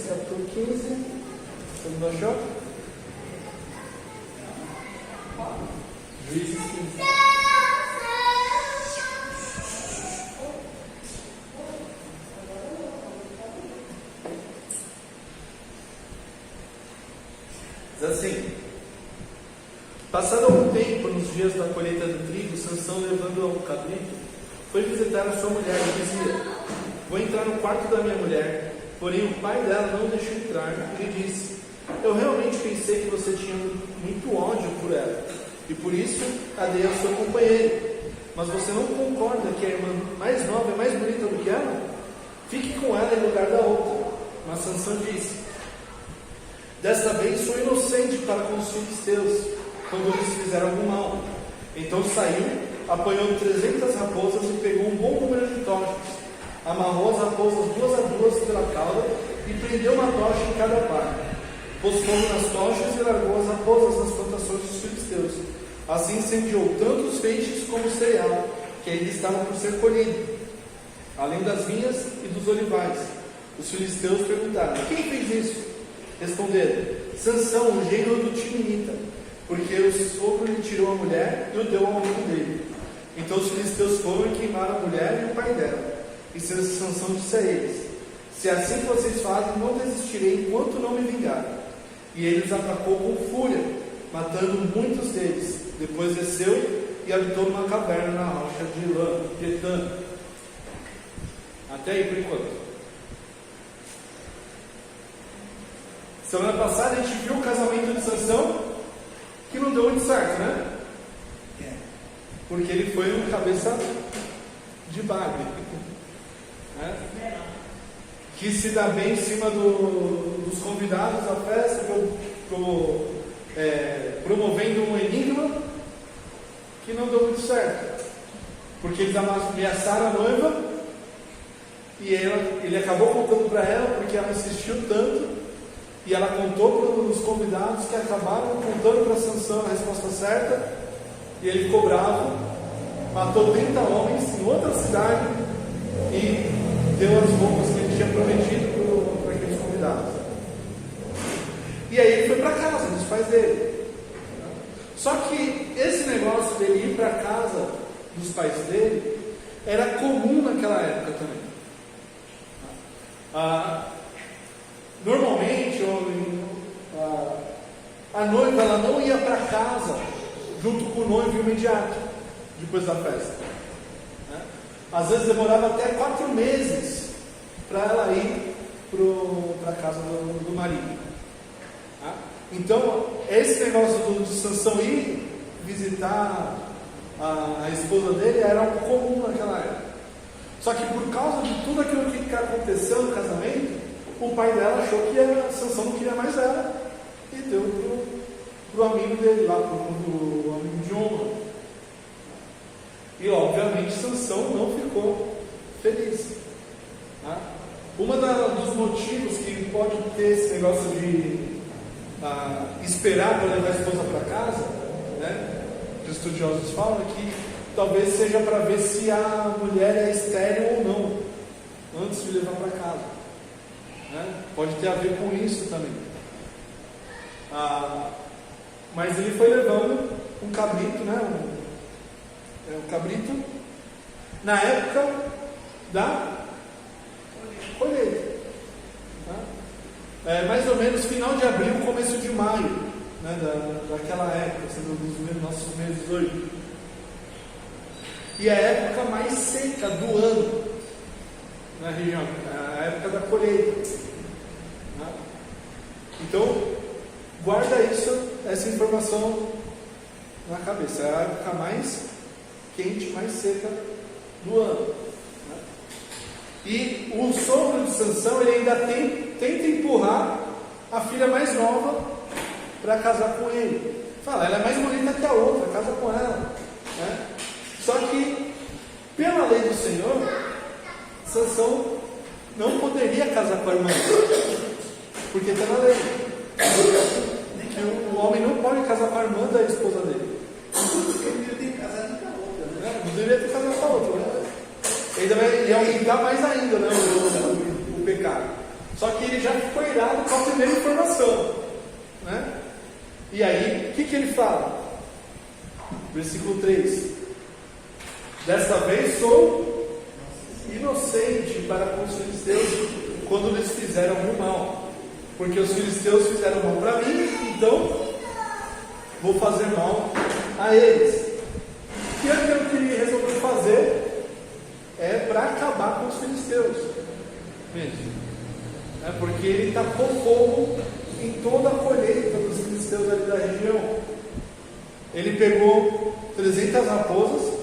capítulo 15. Todo mundo achou? Juízes 15. Diz assim: passado algum tempo, nos dias da colheita do trigo, Sansão, levando um cabrito, foi visitar a sua mulher e dizia: vou entrar no quarto da minha mulher. Porém o pai dela não deixou entrar e lhe disse: eu realmente pensei que você tinha muito ódio por ela, e por isso a dei ao seu companheiro. Mas você não concorda que a irmã mais nova é mais bonita do que ela? Fique com ela em lugar da outra. Mas Sansão disse: desta vez sou inocente para com os filisteus, quando eles fizeram algum mal. Então saiu, apanhou 300 raposas e pegou um bom número de tochas. Amarrou as raposas duas a duas pela cauda e prendeu uma tocha em cada par. Pôs fogo nas tochas e largou as raposas nas plantações dos filisteus. Assim incendiou tanto os feixes como o cereal, que ainda estavam por ser colhido, além das vinhas e dos olivais. Os filisteus perguntaram: quem fez isso? Responderam: Sansão, o genro do Timinita, porque o sogro lhe tirou a mulher e o deu ao amigo dele. Então os filisteus foram e queimaram a mulher e o pai dela. E Sansão disse a eles: se assim vocês fazem, não desistirei enquanto não me vingar. E ele os atacou com fúria, matando muitos deles. Depois desceu e habitou numa caverna na rocha de Etã. Até aí por enquanto. Semana passada a gente viu o casamento de Sansão, que não deu muito certo, né? Porque ele foi um cabeça de bagre, né? Que se dá bem em cima dos convidados da festa, promovendo um enigma que não deu muito certo, porque eles ameaçaram a noiva e ele acabou contando para ela, porque ela insistiu tanto. E ela contou para os convidados, que acabaram contando para Sansão a resposta certa. E ele ficou bravo, matou 30 homens em outra cidade e deu as roupas que ele tinha prometido para aqueles convidados. E aí ele foi para casa dos pais dele. Só que esse negócio dele ir para casa dos pais dele era comum naquela época também. Normalmente a noiva ela não ia para casa junto com o noivo imediato depois da festa, né? Às vezes demorava até 4 meses para ela ir para a casa do marido, tá? Então esse negócio de Sansão ir visitar a esposa dele era algo comum naquela época. Só que por causa de tudo aquilo que aconteceu no casamento, o pai dela achou que a Sansão não queria mais ela e deu pro amigo dele lá, pro amigo de honra. E obviamente Sansão não ficou feliz, tá? Dos motivos que pode ter esse negócio de esperar para levar a esposa para casa, né? Os estudiosos falam que talvez seja para ver se a mulher é estéril ou não, antes de levar para casa. Pode ter a ver com isso também. Mas ele foi levando um cabrito, né? Um cabrito na época da colheita, tá? Mais ou menos final de abril, começo de maio, né? Daquela época, sendo dos nossos meses hoje. E a época mais seca do ano na região, a época da colheita, né? Então guarda essa informação na cabeça. É a época mais quente, mais seca do ano, né? E o sogro de Sansão, ele ainda tenta empurrar a filha mais nova para casar com ele. Fala: ela é mais bonita que a outra, casa com ela, né? Só que pela lei do Senhor, Sansão não poderia casar com a irmã, porque está na lei que o homem não pode casar com a irmã da esposa dele. Ele deveria ter casado com a outra, né? Não deveria ter casado com a outra, né? Ainda vai aumentar mais ainda, né, o pecado. Só que ele já ficou irado com a primeira informação, né? E aí, o que ele fala? Versículo 3: desta vez sou inocente para com os filisteus quando lhes fizeram o mal, porque os filisteus fizeram mal para mim, então vou fazer mal a eles. E aquilo que ele resolveu fazer é para acabar com os filisteus mesmo, porque ele tacou fogo em toda a colheita dos filisteus ali da região. Ele pegou 300 raposas,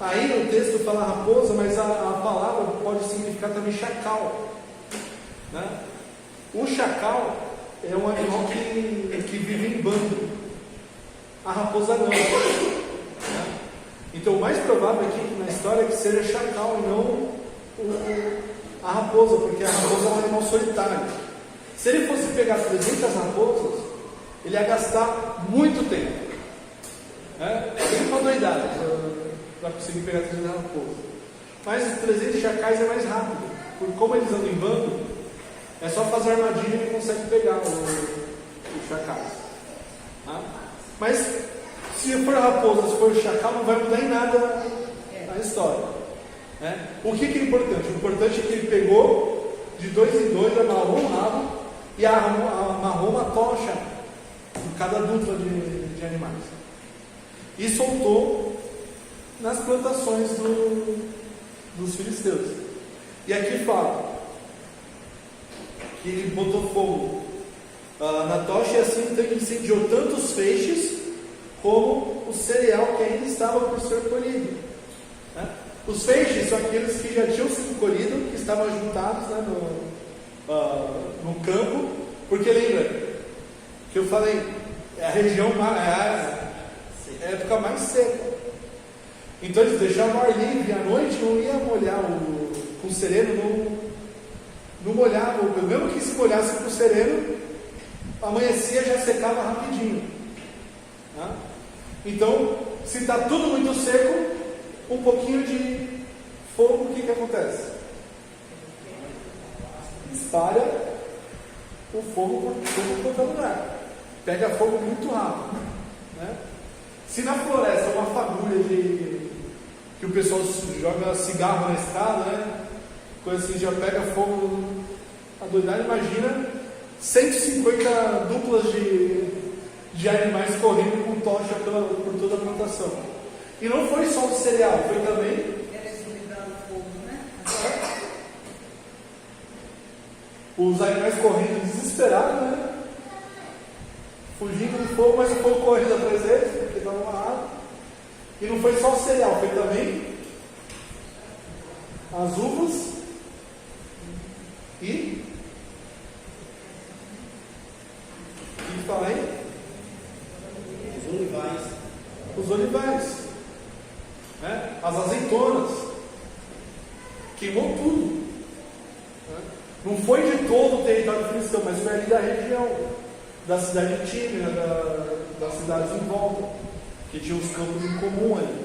aí no texto fala raposa, mas a palavra pode significar também chacal, né? O chacal é um animal que vive em bando, a raposa não, né? Então o mais provável aqui na história é que seja chacal e não a raposa, porque a raposa é um animal solitário. Se ele fosse pegar 300 raposas, ele ia gastar muito tempo, Ele uma doidada para conseguir pegar 300 raposas. Mas os 300 chacais é mais rápido, porque como eles andam em bando, é só fazer armadilha e ele consegue pegar os chacais, Mas se for raposa, se for chacal, não vai mudar em nada a história, O que é importante? O importante é que ele pegou de 2 em 2, amarrou um rabo e amarrou uma tocha em cada dupla de animais e soltou nas plantações dos filisteus. E aqui fala que ele botou fogo na tocha e assim incendiou tanto os feixes como o cereal que ainda estava por ser colhido, Os feixes são aqueles que já tinham sido colhidos, que estavam juntados no campo, porque lembra que eu falei, é a região, é a época mais seca. Então eles deixavam o ar livre, à noite não ia molhar com o sereno, não molhava, mesmo que se molhasse com o sereno, amanhecia já secava rapidinho. Então, se está tudo muito seco, um pouquinho de fogo, o que acontece? Espalha o fogo por todo lugar, pega fogo muito rápido, Se na floresta uma fagulha que o pessoal joga cigarro na estrada, coisa assim, já pega fogo a doidade, imagina 150 duplas de animais correndo com tocha por toda a plantação. E não foi só o cereal, foi também os animais correndo desesperados, fugindo do fogo, mas o fogo correndo atrás deles, porque estava amarrado. E não foi só o cereal, foi também as uvas e fala aí? Os olivais, as azeitonas, queimou tudo, Não foi de todo o território cristão, mas foi ali da região, da cidade de Tímina, das cidades em volta, que tinha os campos em comum ali.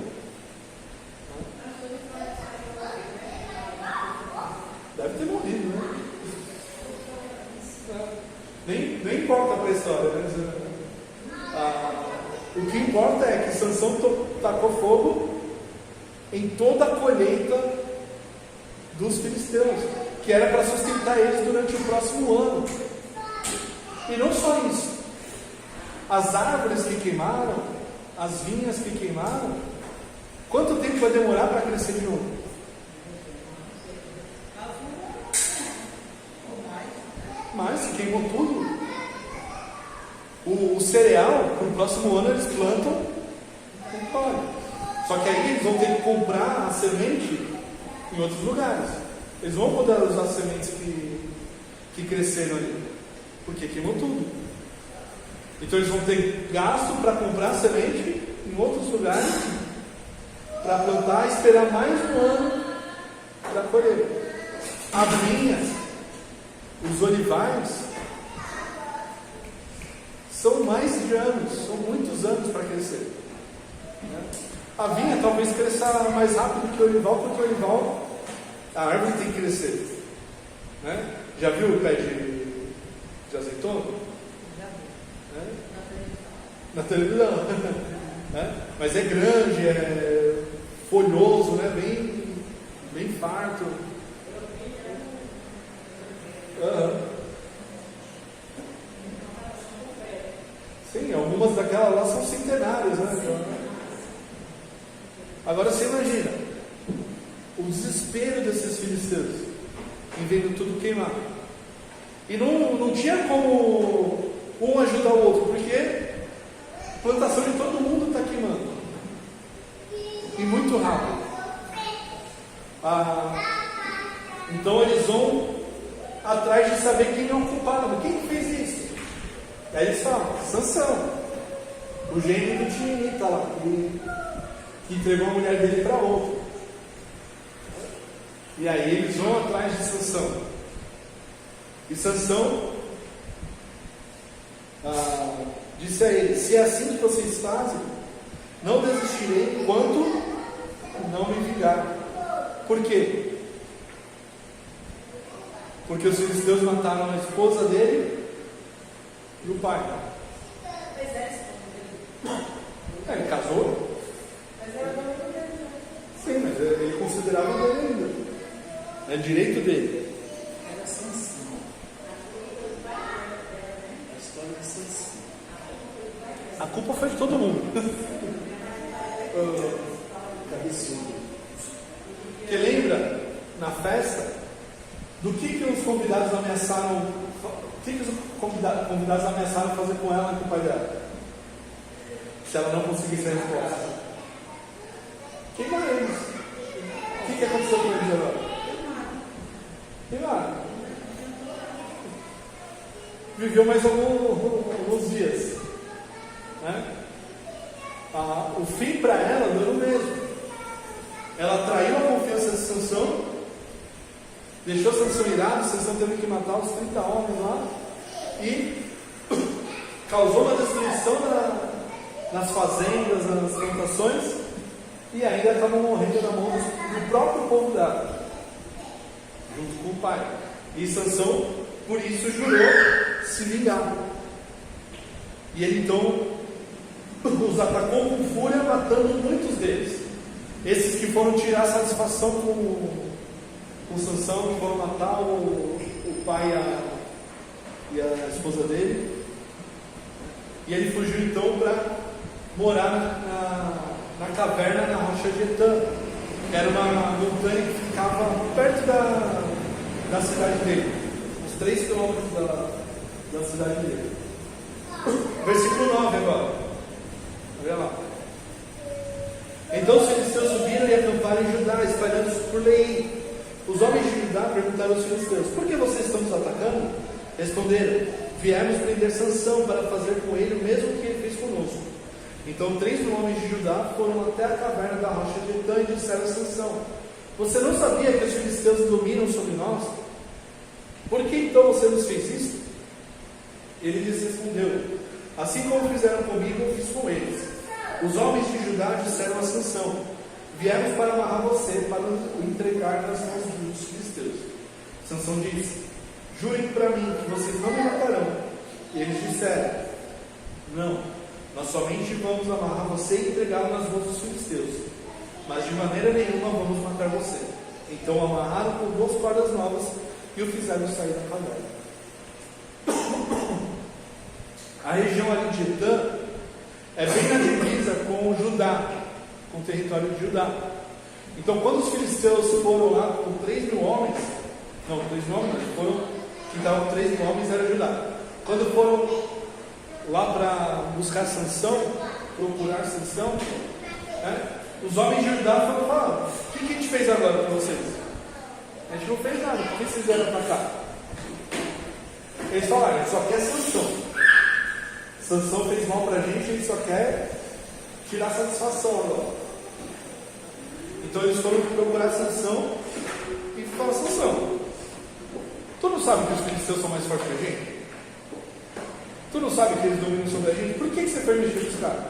Deve ter morrido, Nem importa para a história, o que importa é que Sansão tacou fogo em toda a colheita dos filisteus, que era para sustentar eles durante o próximo ano. E não só isso, as árvores que queimaram, as vinhas que queimaram, quanto tempo vai demorar para crescer de novo? Mas queimou tudo. O cereal, para o próximo ano eles plantam com palha. Só que aí eles vão ter que comprar a semente em outros lugares. Eles vão poder usar as sementes que cresceram ali, porque queimou tudo. Então eles vão ter gasto para comprar a semente em outros lugares, para plantar e esperar mais um ano para colher. As vinhas, os olivais, são mais de anos, são muitos anos para crescer. A vinha talvez cresça mais rápido que o olival, porque o olival, a árvore tem que crescer. Né? Já viu o pé de azeitona? Né? Na televisão. Né? Mas é grande, é folhoso, né? bem farto. Sim, algumas daquelas lá são centenárias, né? Agora você imagina o desespero desses filisteus em vendo tudo queimar. E não tinha como um ajudar o outro, porque a plantação de todo mundo está queimando. E muito rápido. Então eles vão atrás de saber quem é o culpado. Quem fez isso? Aí eles falam, Sansão, o gênio do Tininita lá, que entregou a mulher dele para outro. E aí eles vão atrás de Sansão. E Sansão disse a eles: se é assim que vocês fazem, não desistirei enquanto não me vingar. Por quê? Porque os filisteus mataram a esposa dele e o pai. Ele casou? Sim, mas ele considerava dele ainda. É direito dele. Era Sansão. A história de Sansão. A culpa foi de todo mundo. Cabeçudo. Porque lembra, na festa, do que os convidados ameaçaram? O que os convidados ameaçaram fazer com ela e com o pai dela? Se ela não conseguisse a resposta. Queimar eles. O que aconteceu com eles agora? Queimaram. Viveu mais alguns dias. Né? O fim para ela deu o mesmo. Ela traiu a confiança de Sansão, deixou Sansão irado. Sansão teve que matar os 30 homens lá e causou uma destruição nas fazendas, nas plantações, e ainda estavam morrendo na mão do próprio povo dela, junto com o pai. E Sansão, por isso, jurou se vingar. E ele então os atacou com fúria, matando muitos deles. Esses que foram tirar satisfação com Sansão, que foram matar o pai e a esposa dele. E ele fugiu então para morar na caverna na rocha de Etã. Era uma montanha que ficava perto da cidade dele, uns 3 quilômetros da cidade dele. Versículo 9 agora. Olha lá. Então os filisteus subiram e acamparam em Judá, espalhando-se por Leim. Os homens de Judá perguntaram aos filisteus: por que vocês estão nos atacando? Responderam: viemos prender Sansão para fazer com ele o mesmo que ele fez conosco. Então 3 homens de Judá foram até a caverna da rocha de Etã e disseram a Sansão: você não sabia que os filisteus dominam sobre nós? Por que então você nos fez isso? Ele lhes respondeu: assim como fizeram comigo, eu fiz com eles. Os homens de Judá disseram a Sansão: viemos para amarrar você, para o entregar nas mãos dos filisteus. Sansão disse: jurem para mim que vocês não me matarão. E eles disseram: não, nós somente vamos amarrar você e entregá-lo nas mãos dos filisteus, mas de maneira nenhuma vamos matar você. Então amarraram com 2 cordas novas e o fizeram sair da caverna. A região ali de Etã é bem na divisa com Judá, com o território de Judá. Então, quando os filisteus foram lá com 3 mil homens, não, 3 mil homens, foram, que estavam 3 mil homens era Judá. Quando foram lá para buscar Sansão, procurar Sansão, né, os homens de Judá foram falar: o que a gente fez agora para vocês? A gente não fez nada, por que vocês vieram para cá? Eles falaram: a gente só quer Sansão. Sansão fez mal para a gente só quer tirar satisfação agora. Então eles foram procurar Sansão e falaram: Sansão, tu não sabe que os filisteus são mais fortes que a gente? Tu não sabe que eles dominam sobre a gente? Por que você permitiu os caras?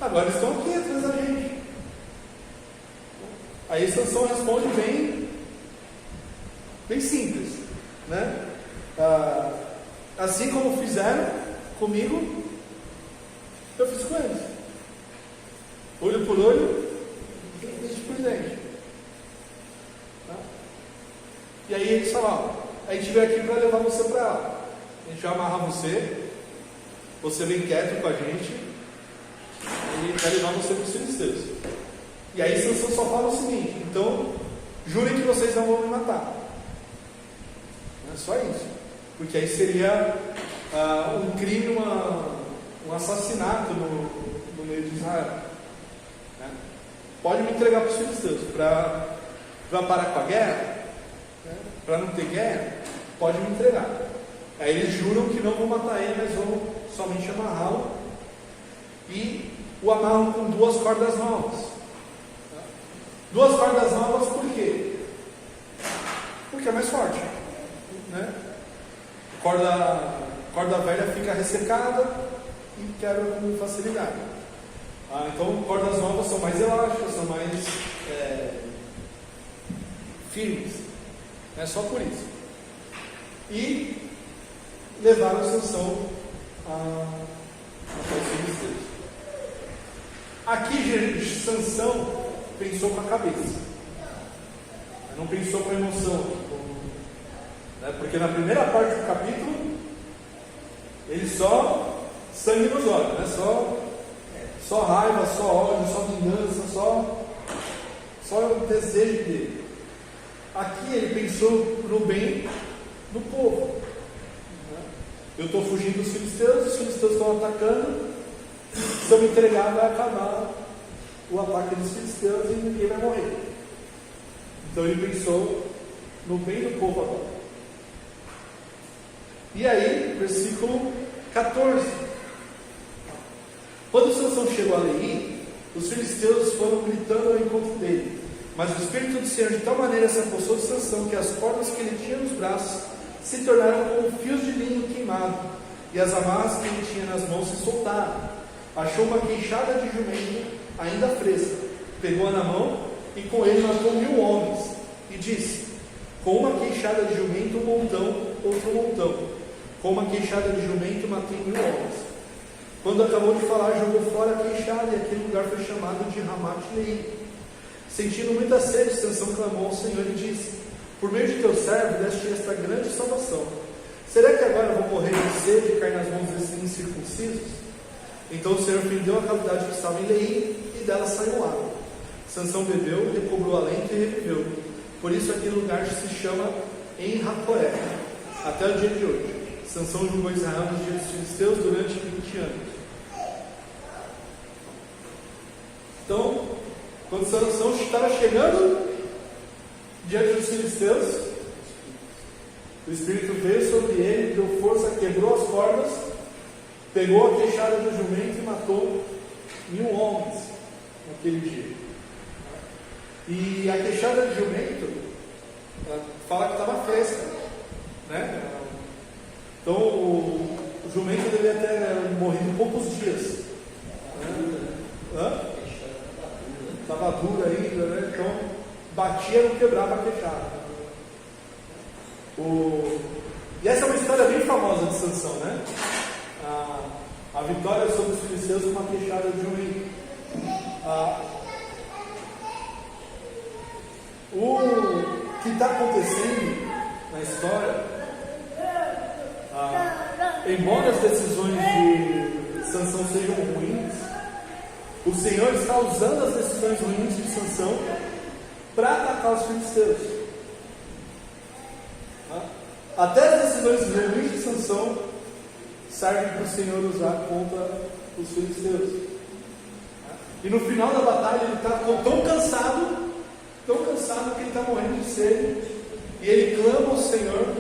Agora eles estão aqui atrás da gente. Aí Sansão responde bem Bem simples, né? Assim como fizeram comigo, eu fiz com eles. Olho por olho, dente por dente. Tá? E aí eles falaram: a gente veio aqui para levar você para ela. A gente vai amarrar você vem quieto com a gente, e vai levar você para os filisteus. E aí Sansão só fala o seguinte: então, jurem que vocês não vão me matar. É só isso. Porque aí seria um crime, um assassinato no meio de Israel. Né? Pode me entregar para os filisteus. Para parar com a guerra, né? Para não ter guerra, pode me entregar. Aí eles juram que não vão matar ele, mas vão somente amarrá-lo. E o amarram com 2 cordas novas. 2 cordas novas por quê? Porque é mais forte, né? Corda velha fica ressecada e quebra com facilidade. Então cordas novas são mais elásticas, são mais firmes. É só por isso. E levaram Sansão até os filisteus. Aqui Sansão pensou com a cabeça, não pensou com a emoção, né? Porque na primeira parte do capítulo ele só sangue nos olhos, né? Só raiva, só ódio, só vingança, só o desejo dele. Aqui ele pensou no bem do povo, né? Eu estou fugindo dos filisteus, os filisteus estão atacando. Se eu me entregar, vai acabar o ataque dos filisteus e ninguém vai morrer. Então ele pensou no bem do povo agora. E aí, versículo 14. Quando Sansão chegou a Leí, os filisteus foram gritando ao encontro dele. Mas o Espírito do Senhor de tal maneira se apossou de Sansão que as cordas que ele tinha nos braços se tornaram como fios de linho queimado, e as amarras que ele tinha nas mãos se soltaram. Achou uma queixada de jumento ainda fresca, pegou-a na mão e com ele matou 1000 homens, e disse: com uma queixada de jumento um montão, outro montão. Com uma queixada de jumento matei 1000 homens. Quando acabou de falar, jogou fora a queixada, e aquele lugar foi chamado de Ramat-Leí. Sentindo muita sede, Sansão clamou ao Senhor e disse: por meio de teu servo deste esta grande salvação. Será que agora vou morrer de sede e cair nas mãos desses incircuncisos? Então o Senhor fendeu a cavidade que estava em Leí, e dela saiu água. Sansão bebeu, recobrou alento e reviveu. Por isso aquele lugar se chama En-Hakoré, até o dia de hoje. Sansão julgou Israel nos dias dos filisteus durante 20 anos. Então, quando Sansão estava chegando diante dos filisteus, o Espírito veio sobre ele, deu força, quebrou as cordas, pegou a queixada do jumento e matou 1000 homens naquele dia. E a queixada de jumento fala que estava fresca, né? Então o jumento devia ter morrido poucos dias. Estava dura ainda, né? Então batia e não quebrava a queixada. E essa é uma história bem famosa de Sansão, né? A vitória sobre os filisteus com uma queixada de jumento. O que está acontecendo na história, embora as decisões de Sansão sejam ruins, o Senhor está usando as decisões ruins de Sansão para atacar os filisteus. Até as decisões ruins de Sansão servem para o Senhor usar contra os filisteus. E no final da batalha ele está tão cansado que ele está morrendo de sede, e ele clama ao Senhor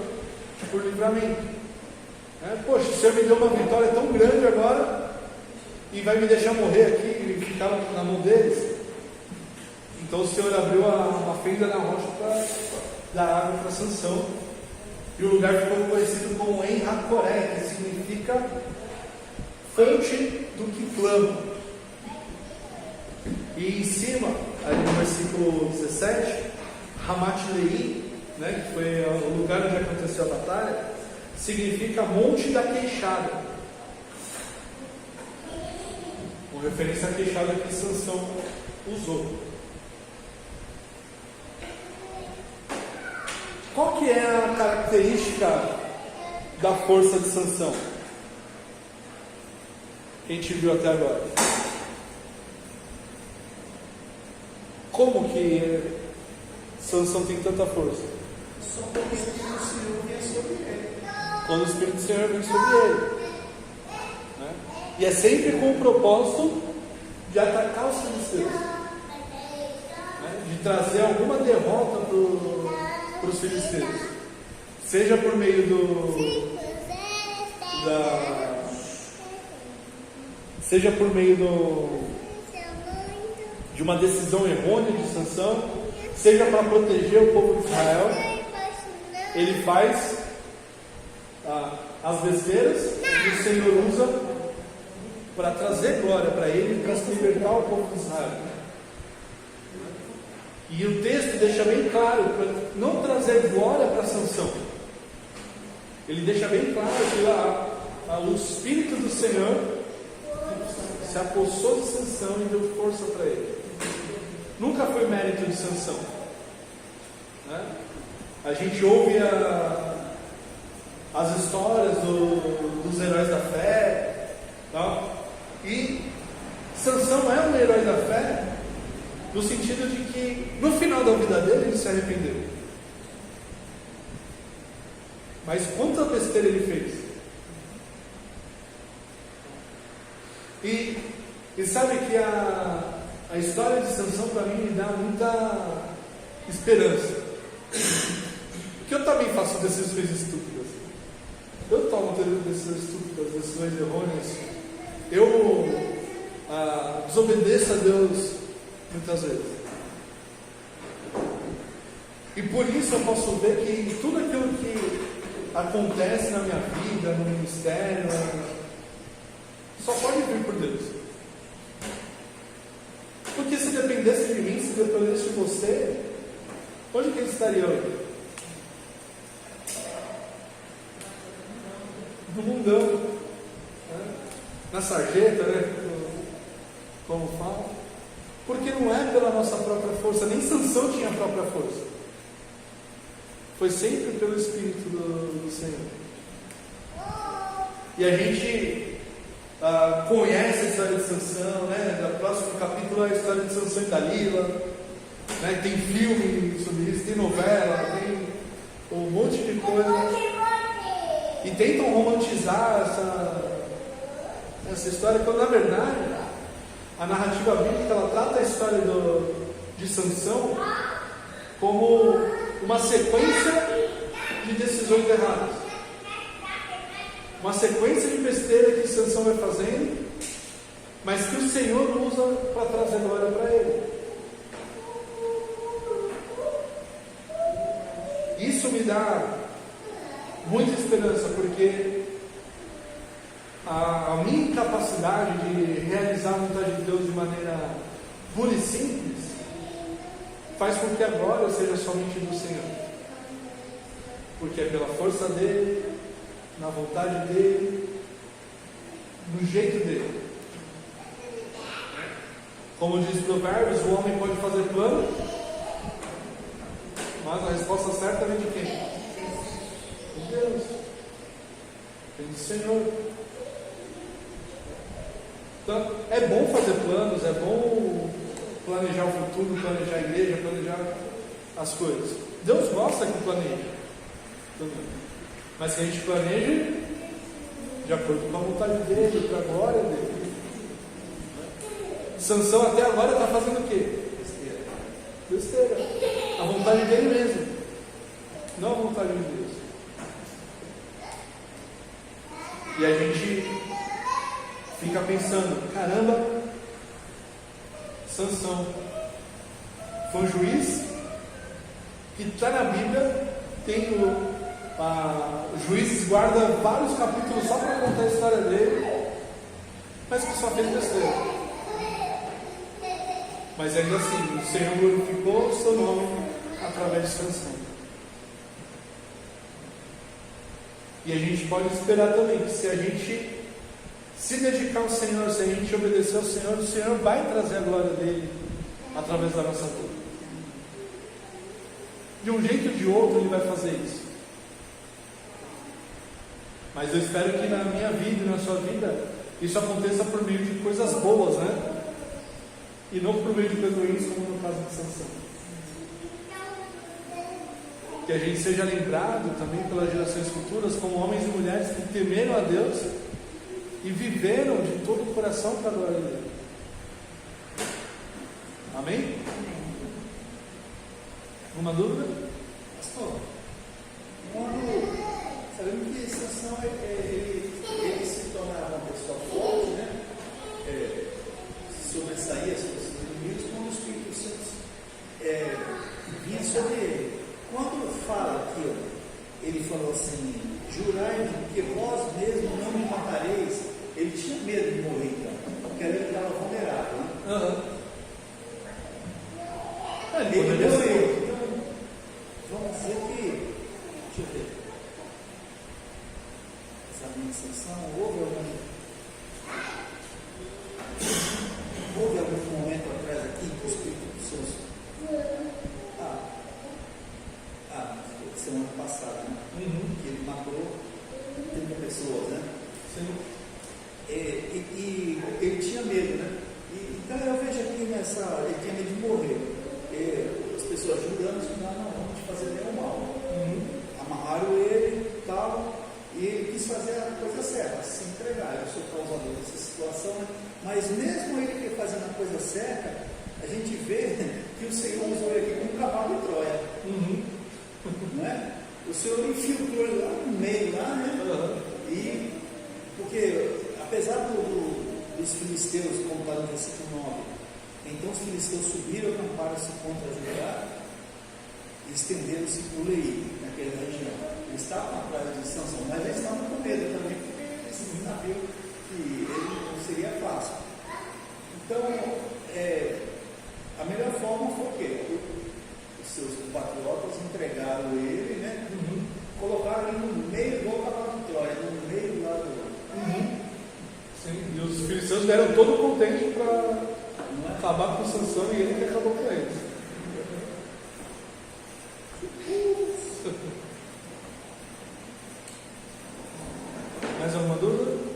por livramento. Poxa, o Senhor me deu uma vitória tão grande agora e vai me deixar morrer aqui e ficar na mão deles? Então o Senhor abriu uma fenda na rocha para dar água para Sansão, e o lugar ficou conhecido como En-Hakoré, que significa fonte do que clama. E em cima, ali no versículo 17, Ramat-Leí né, que foi o lugar onde aconteceu a batalha, significa Monte da Queixada, com referência à queixada que Sansão usou. Qual que é a característica da força de Sansão? Que a gente viu até agora. Como que Sansão tem tanta força? Só porque o Espírito do Senhor vem sobre ele. Quando o Espírito do Senhor vem sobre ele, né? E é sempre com o propósito de atacar os filisteus, né? De trazer alguma derrota para os filisteus, seja por meio seja por meio de uma decisão errônea de Sansão, seja para proteger o povo de Israel. Ele faz as besteiras que o Senhor usa para trazer glória para ele, para libertar o povo de Israel. E o texto deixa bem claro, para não trazer glória para Sansão, ele deixa bem claro que o Espírito do Senhor se apossou de Sansão e deu força para ele. Nunca foi mérito de Sansão, né? A gente ouve as histórias dos heróis da fé, tá? E Sansão é um herói da fé no sentido de que no final da vida dele ele se arrependeu. Mas quanta besteira ele fez? E sabe que a história de Sansão para mim me dá muita esperança. Porque eu também faço decisões estúpidas. Eu tomo decisões estúpidas, decisões errôneas. Eu desobedeço a Deus muitas vezes. E por isso eu posso ver que tudo aquilo que acontece na minha vida, no ministério, só pode vir por Deus. Porque se dependesse de mim, se dependesse de você, onde que ele estaria hoje? No mundão, né? Na sarjeta, né? Como fala. Porque não é pela nossa própria força, nem Sansão tinha a própria força. Foi sempre pelo Espírito do Senhor. E a gente conhece a história de Sansão, né? No próximo capítulo é a história de Sansão e Dalila, né? Tem filme sobre isso, tem novela, tem um monte de coisa. E tentam romantizar essa história, quando na verdade a narrativa bíblica ela trata a história de Sansão como uma sequência de decisões erradas, uma sequência de besteira que Sansão vai fazendo, mas que o Senhor usa para trazer glória para ele. Isso me dá muita esperança, porque a minha incapacidade de realizar a vontade de Deus de maneira pura e simples faz com que a glória seja somente do Senhor, porque é pela força dele, na vontade dele, no jeito dele. Como diz Provérbios, o homem pode fazer plano, mas a resposta certa vem de quem? De Deus, vem do Senhor. Então, é bom fazer planos, é bom planejar o futuro, planejar a igreja, planejar as coisas. Deus gosta que planeje também, mas que a gente planeje de acordo com a vontade dele, para a glória dele. Sansão até agora está fazendo o quê? Besteira. A vontade dele mesmo, não a vontade de Deus. E a gente fica pensando, caramba, Sansão foi um juiz que está na Bíblia, tem Juízes guarda vários capítulos só para contar a história dele, mas que só fez besteira. Mas ainda assim, o Senhor glorificou o seu nome através de Sansão. E a gente pode esperar também que se a gente se dedicar ao Senhor, se a gente obedecer ao Senhor, o Senhor vai trazer a glória dele através da nossa vida. De um jeito ou de outro Ele vai fazer isso. Mas eu espero que na minha vida e na sua vida isso aconteça por meio de coisas boas, né? E não por meio de coisas ruins, como no caso de Sansão. Que a gente seja lembrado também pelas gerações futuras como homens e mulheres que temeram a Deus e viveram de todo o coração para a glória dele. Amém? Alguma dúvida? Pastor, sabemos que Sansão ele se tornava uma pessoa forte, né? Sobressaía sobre os inimigos, quando o Espírito Santo vinha sobre ele. Quando fala aqui, ele falou assim: jurai-me que vós mesmo não me matareis. Ele tinha medo de morrer, então, porque ele estava vulnerável. Né? Ele morreu. Então, vamos dizer que, deixa eu ver, essa minha sensação, houve algum momento atrás aqui que o Espírito Santo semana passada, né? Que ele matou 30 pessoas, né? Sim. E ele tinha medo, né? Então eu vejo aqui ele tinha medo de morrer. As pessoas jurando que não vamos te fazer nenhum mal. Amarraram ele e tal, e ele quis fazer a coisa certa, se entregar. Eu sou causador dessa situação, né? Mas mesmo ele fazendo a coisa certa, a gente vê que o Senhor usou ele como um cavalo de Troia. Não é? O Senhor infiltrou ele lá no meio, lá, né? E porque apesar dos filisteus, como está no versículo 9, então os filisteus subiram, acamparam-se contra Judá e estenderam-se por Leí, naquela região. Eles estavam atrás de Sansão, mas eles estavam com medo também, porque eles sabiam que ele não seria fácil. Então, a melhor forma foi o quê? Os seus compatriotas entregaram ele, né? Colocaram ele no meio do cavalo de Troia, no meio lá do. Sim, e os filisteus deram todo o contente para acabar com Sansão e ele que acabou com eles. Mais alguma dúvida?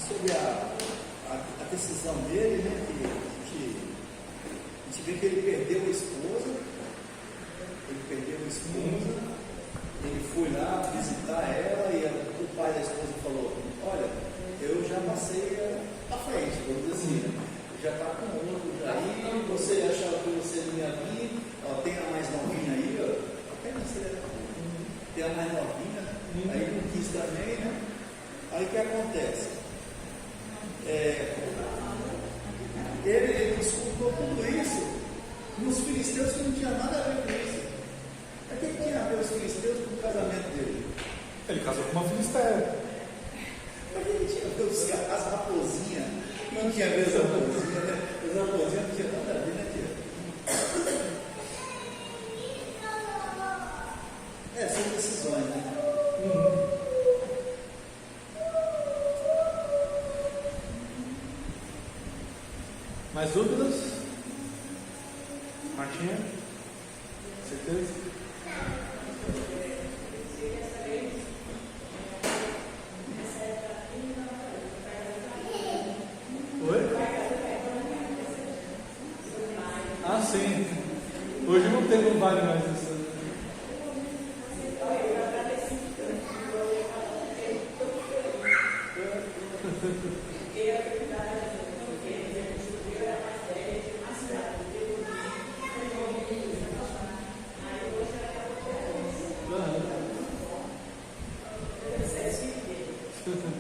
Sobre a decisão dele, né? Que a gente vê que ele perdeu a esposa. Ele foi lá visitar ela e o pai da esposa falou: olha, eu já passei à frente, vamos dizer assim, né? Já está com outro aí, você achava que você não ia vir, tem a mais novinha aí, tem a mais novinha, né? Aí não quis também, né? Aí o que acontece? Ele escutou tudo isso nos filisteus que não tinha nada a ver com isso. Mas o que tinha a ver os filisteus com o casamento dele? Ele casou com uma filisteia. Mas ele tinha a ver as raposinhas. Não tinha a ver as raposinhas, né? As raposinhas não tinha nada a ver, né, tia? São decisões, né? Mais dúvidas? Martinha? Certeza? Oi? Ah, sim. Hoje não tem, não vale mais isso. Uhum.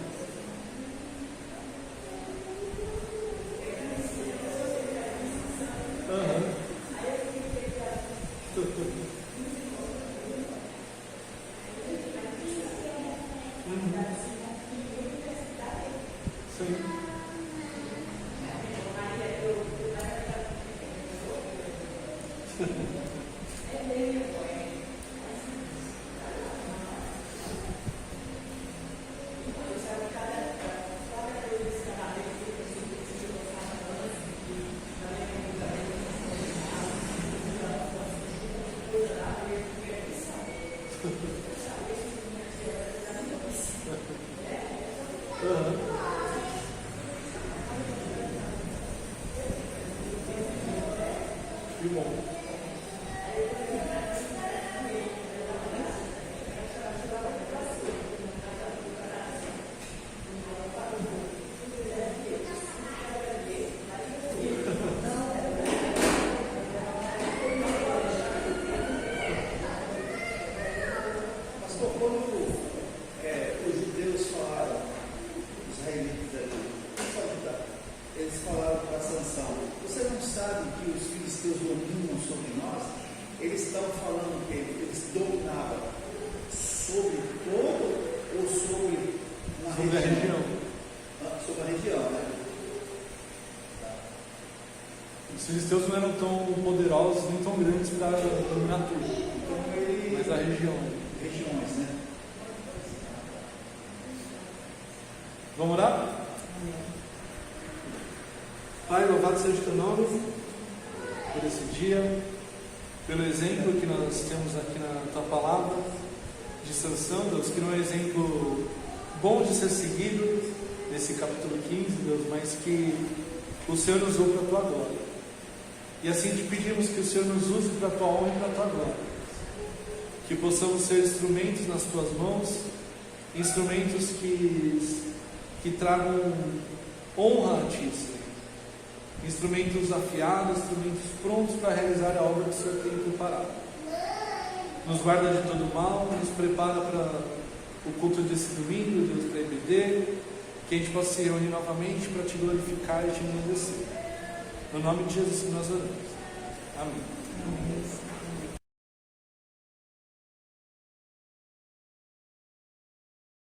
Que bom. Pastor, quando os judeus falaram, os israelitas ali, eles falaram para Sansão, você não sabe que os filisteus dominam sobre nós? Eles estão falando que eles dominavam sobre todo ou sobre uma Sobre a região. Sobre a região, né? Os filisteus não eram tão poderosos nem tão grandes para dominar tudo, Então mas a região. regiões, né? Vamos orar? Pai, louvado seja o teu nome por esse dia, pelo exemplo que nós temos aqui na tua palavra de Sansão, Deus, que não é um exemplo bom de ser seguido nesse capítulo 15, Deus, mas que o Senhor nos usou para a tua glória. E assim te pedimos que o Senhor nos use para a tua honra e para a tua glória. Que possamos ser instrumentos nas tuas mãos, instrumentos que tragam honra a ti, Senhor. Instrumentos afiados, instrumentos prontos para realizar a obra que o Senhor tem preparado. Nos guarda de todo mal, nos prepara para o culto desse domingo, Deus, para EBD, que a gente possa se reunir novamente para te glorificar e te engrandecer. No nome de Jesus que nós oramos. Amém.